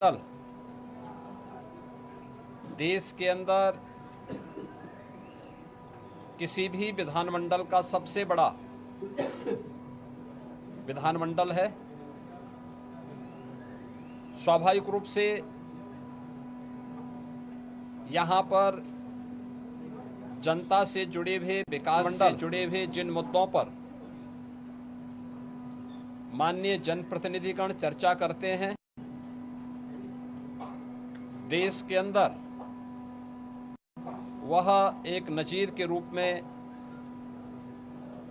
मंडल देश के अंदर किसी भी विधानमंडल का सबसे बड़ा विधानमंडल है। स्वाभाविक रूप से यहाँ पर जनता से जुड़े हुए, विकास से जुड़े हुए जिन मुद्दों पर माननीय जनप्रतिनिधिगण चर्चा करते हैं, देश के अंदर वह एक नजीर के रूप में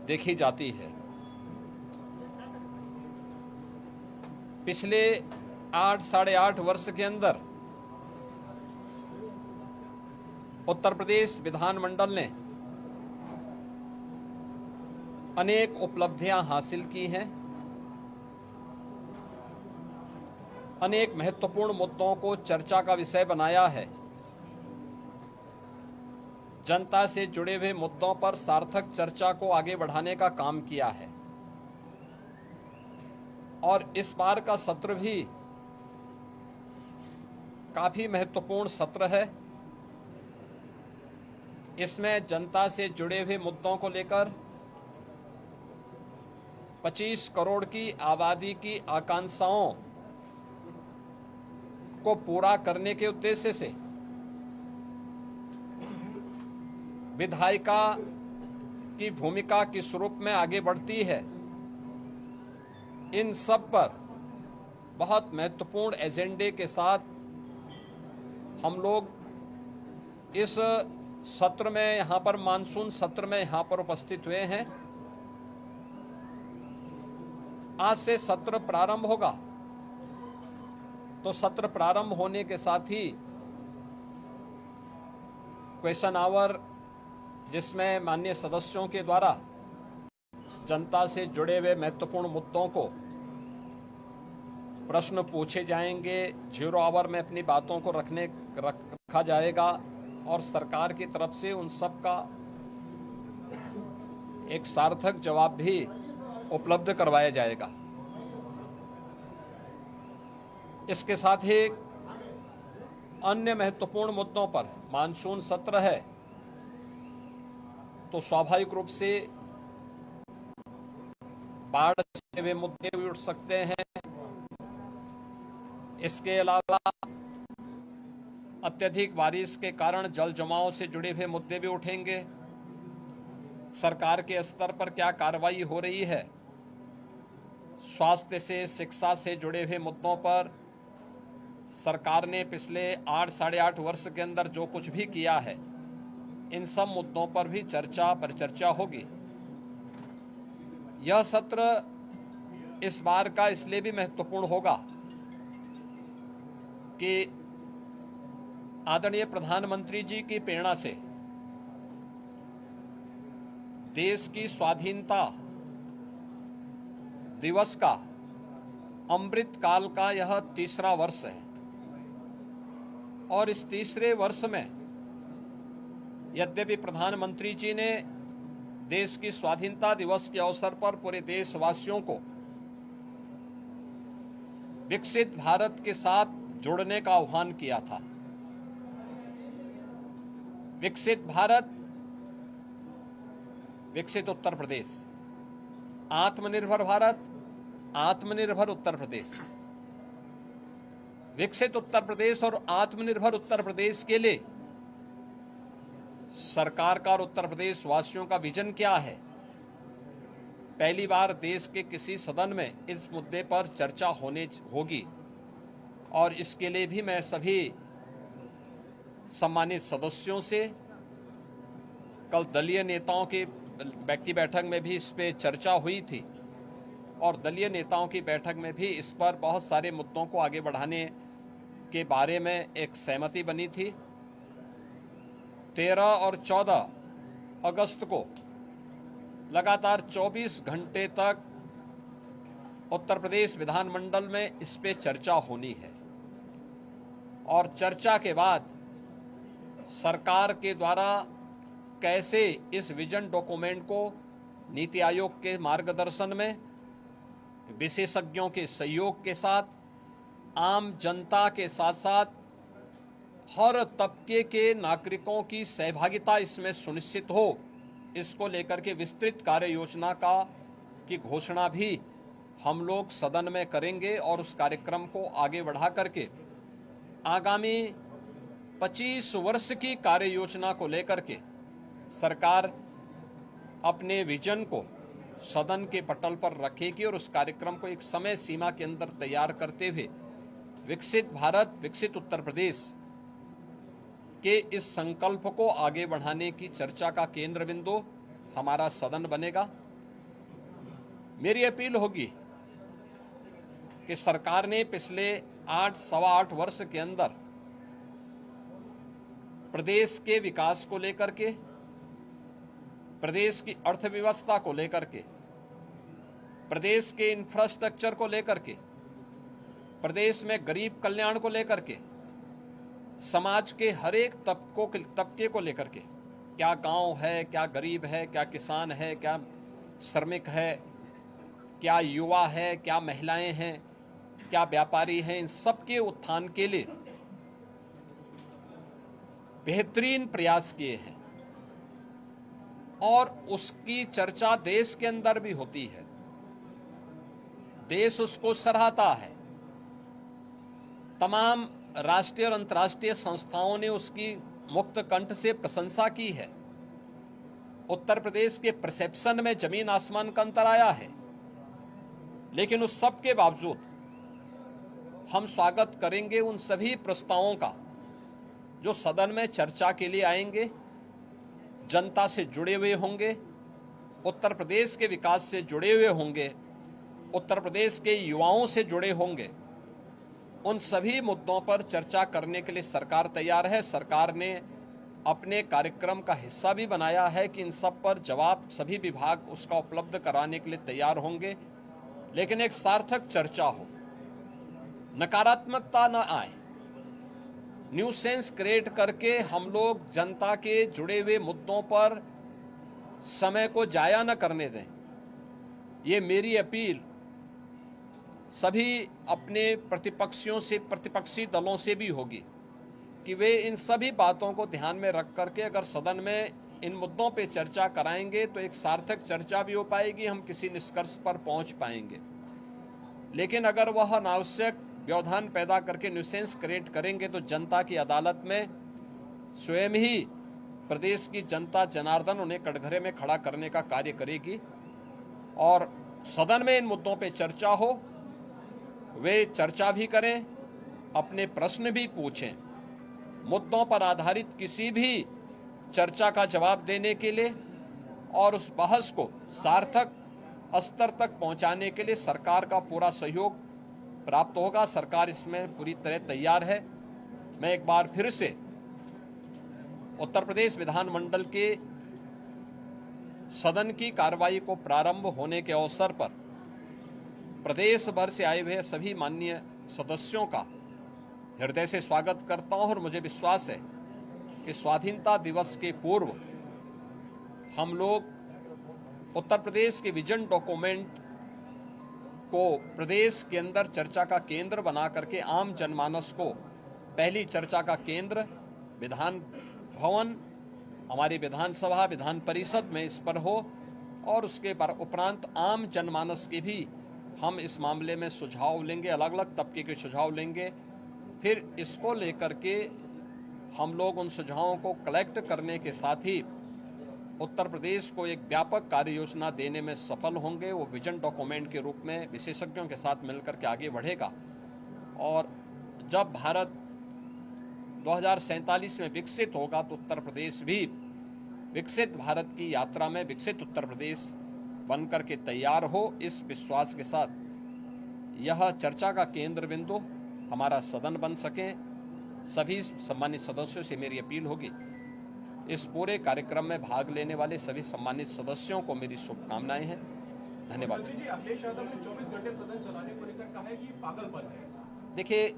देखी जाती है। पिछले 8-8.5 वर्ष के अंदर उत्तर प्रदेश विधानमंडल ने अनेक उपलब्धियां हासिल की हैं। अनेक महत्वपूर्ण मुद्दों को चर्चा का विषय बनाया है। जनता से जुड़े हुए मुद्दों पर सार्थक चर्चा को आगे बढ़ाने का काम किया है और इस बार का सत्र भी काफी महत्वपूर्ण सत्र है। इसमें जनता से जुड़े हुए मुद्दों को लेकर 25 करोड़ की आबादी की आकांक्षाओं को पूरा करने के उद्देश्य से विधायिका की भूमिका किस रूप में आगे बढ़ती है, इन सब पर बहुत महत्वपूर्ण एजेंडे के साथ हम लोग इस सत्र में, यहाँ पर मानसून सत्र में यहाँ पर उपस्थित हुए हैं। आज से सत्र प्रारंभ होगा, तो सत्र प्रारंभ होने के साथ ही क्वेश्चन आवर, जिसमें माननीय सदस्यों के द्वारा जनता से जुड़े हुए महत्वपूर्ण मुद्दों को प्रश्न पूछे जाएंगे। 0 आवर में अपनी बातों को रखा जाएगा और सरकार की तरफ से उन सब का एक सार्थक जवाब भी उपलब्ध करवाया जाएगा। इसके साथ ही अन्य महत्वपूर्ण मुद्दों पर मानसून सत्र है, तो स्वाभाविक रूप से बाढ़ से वे मुद्दे भी उठ सकते हैं। इसके अलावा अत्यधिक बारिश के कारण जल जमाव से जुड़े हुए मुद्दे भी उठेंगे। सरकार के स्तर पर क्या कार्रवाई हो रही है, स्वास्थ्य से, शिक्षा से जुड़े हुए मुद्दों पर सरकार ने पिछले 8-8.5 वर्ष के अंदर जो कुछ भी किया है, इन सब मुद्दों पर भी परिचर्चा होगी। यह सत्र इस बार का इसलिए भी महत्वपूर्ण होगा कि आदरणीय प्रधानमंत्री जी की प्रेरणा से देश की स्वाधीनता दिवस का अमृत काल का यह 3रा वर्ष है और इस 3रे वर्ष में यद्यपि प्रधानमंत्री जी ने देश की स्वाधीनता दिवस के अवसर पर पूरे देशवासियों को विकसित भारत के साथ जुड़ने का आह्वान किया था। विकसित भारत, विकसित उत्तर प्रदेश, आत्मनिर्भर भारत, आत्मनिर्भर उत्तर प्रदेश। विकसित उत्तर प्रदेश और आत्मनिर्भर उत्तर प्रदेश के लिए सरकार का और उत्तर प्रदेश वासियों का विजन क्या है, पहली बार देश के किसी सदन में इस मुद्दे पर चर्चा होगी और इसके लिए भी मैं सभी सम्मानित सदस्यों से, कल दलीय नेताओं की बैठक में भी इस पे चर्चा हुई थी और दलीय नेताओं की बैठक में भी इस पर बहुत सारे मुद्दों को आगे बढ़ाने के बारे में एक सहमति बनी थी। 13 और 14 अगस्त को लगातार 24 घंटे तक उत्तर प्रदेश विधानमंडल में इस पे चर्चा होनी है और चर्चा के बाद सरकार के द्वारा कैसे इस विजन डॉक्यूमेंट को नीति आयोग के मार्गदर्शन में, विशेषज्ञों के सहयोग के साथ आम जनता के साथ साथ हर तबके के नागरिकों की सहभागिता इसमें सुनिश्चित हो, इसको लेकर के विस्तृत कार्य योजना की घोषणा भी हम लोग सदन में करेंगे और उस कार्यक्रम को आगे बढ़ा करके आगामी 25 वर्ष की कार्य योजना को लेकर के सरकार अपने विजन को सदन के पटल पर रखेगी और उस कार्यक्रम को एक समय सीमा के अंदर तैयार करते हुए विकसित भारत, विकसित उत्तर प्रदेश के इस संकल्प को आगे बढ़ाने की चर्चा का केंद्र बिंदु हमारा सदन बनेगा। मेरी अपील होगी कि सरकार ने पिछले 8-8 वर्ष के अंदर प्रदेश के विकास को लेकर के, प्रदेश की अर्थव्यवस्था को लेकर के, प्रदेश के इंफ्रास्ट्रक्चर को लेकर के, प्रदेश में गरीब कल्याण को लेकर के, समाज के हर एक तबके को लेकर के, क्या गांव है, क्या गरीब है, क्या किसान है, क्या श्रमिक है, क्या युवा है, क्या महिलाएं हैं, क्या व्यापारी हैं, इन सब के उत्थान के लिए बेहतरीन प्रयास किए हैं और उसकी चर्चा देश के अंदर भी होती है। देश उसको सराहता है। तमाम राष्ट्रीय और अंतर्राष्ट्रीय संस्थाओं ने उसकी मुक्त कंठ से प्रशंसा की है। उत्तर प्रदेश के परसेप्शन में जमीन आसमान का अंतर आया है, लेकिन उस सब के बावजूद हम स्वागत करेंगे उन सभी प्रस्तावों का जो सदन में चर्चा के लिए आएंगे, जनता से जुड़े हुए होंगे, उत्तर प्रदेश के विकास से जुड़े हुए होंगे, उत्तर प्रदेश के युवाओं से जुड़े होंगे। उन सभी मुद्दों पर चर्चा करने के लिए सरकार तैयार है। सरकार ने अपने कार्यक्रम का हिस्सा भी बनाया है कि इन सब पर जवाब सभी विभाग उसका उपलब्ध कराने के लिए तैयार होंगे, लेकिन एक सार्थक चर्चा हो, नकारात्मकता न आए, न्यूसेंस क्रिएट करके हम लोग जनता के जुड़े हुए मुद्दों पर समय को जाया न करने दें। ये मेरी अपील सभी अपने प्रतिपक्षी दलों से भी होगी कि वे इन सभी बातों को ध्यान में रख करके अगर सदन में इन मुद्दों पे चर्चा कराएंगे तो एक सार्थक चर्चा भी हो पाएगी, हम किसी निष्कर्ष पर पहुंच पाएंगे। लेकिन अगर वह अनावश्यक व्यवधान पैदा करके न्यूसेंस क्रिएट करेंगे तो जनता की अदालत में स्वयं ही प्रदेश की जनता जनार्दन उन्हें कटघरे में खड़ा करने का कार्य करेगी और सदन में इन मुद्दों पे चर्चा हो, वे चर्चा भी करें, अपने प्रश्न भी पूछें। मुद्दों पर आधारित किसी भी चर्चा का जवाब देने के लिए और उस बहस को सार्थक स्तर तक पहुंचाने के लिए सरकार का पूरा सहयोग प्राप्त होगा। सरकार इसमें पूरी तरह तैयार है। मैं एक बार फिर से उत्तर प्रदेश विधानमंडल के सदन की कार्रवाई को प्रारंभ होने के अवसर पर प्रदेश भर से आए हुए सभी माननीय सदस्यों का हृदय से स्वागत करता हूं और मुझे विश्वास है कि स्वाधीनता दिवस के पूर्व हम लोग उत्तर प्रदेश के विजन डॉक्यूमेंट को प्रदेश के अंदर चर्चा का केंद्र बना करके आम जनमानस को पहली चर्चा का केंद्र विधान भवन, हमारी विधानसभा, विधान परिषद में इस पर हो और उसके उपरांत आम जनमानस के भी हम इस मामले में सुझाव लेंगे, अलग अलग तबके के सुझाव लेंगे। फिर इसको लेकर के हम लोग उन सुझावों को कलेक्ट करने के साथ ही उत्तर प्रदेश को एक व्यापक कार्य योजना देने में सफल होंगे। वो विजन डॉक्यूमेंट के रूप में विशेषज्ञों के साथ मिलकर के आगे बढ़ेगा और जब भारत 2047 में विकसित होगा तो उत्तर प्रदेश भी विकसित भारत की यात्रा में विकसित उत्तर प्रदेश बनकर के तैयार हो। इस विश्वास के साथ यह चर्चा का केंद्र बिंदु हमारा सदन बन सके। सभी सम्मानित सदस्यों से मेरी अपील होगी, इस पूरे कार्यक्रम में भाग लेने वाले सभी सम्मानित सदस्यों को मेरी शुभकामनाएं हैं। धन्यवाद। अखिलेश यादव ने 24 घंटे सदन चलाने को लेकर कहा है कि पागलपन है। देखिए,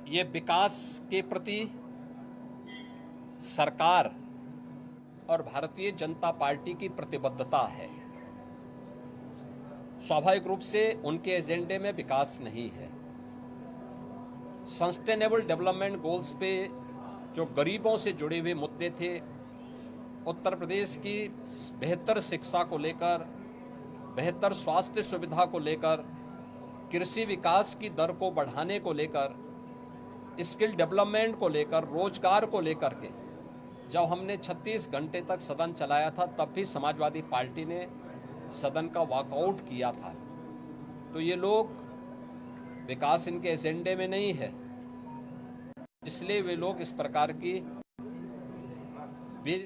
ये विकास के प्रति सरकार और भारतीय जनता पार्टी की प्रतिबद्धता है। स्वाभाविक रूप से उनके एजेंडे में विकास नहीं है। सस्टेनेबल डेवलपमेंट गोल्स पे जो गरीबों से जुड़े हुए मुद्दे थे, उत्तर प्रदेश की बेहतर शिक्षा को लेकर, बेहतर स्वास्थ्य सुविधा को लेकर, कृषि विकास की दर को बढ़ाने को लेकर, स्किल डेवलपमेंट को लेकर, रोजगार को लेकर के जब हमने 36 घंटे तक सदन चलाया था, तब भी समाजवादी पार्टी ने सदन का वॉकआउट किया था। तो ये लोग, विकास इनके एजेंडे में नहीं है, इसलिए वे लोग इस प्रकार की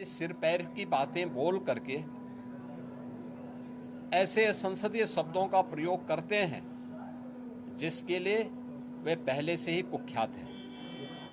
सिर पैर की बातें बोल करके ऐसे संसदीय शब्दों का प्रयोग करते हैं जिसके लिए वे पहले से ही कुख्यात हैं।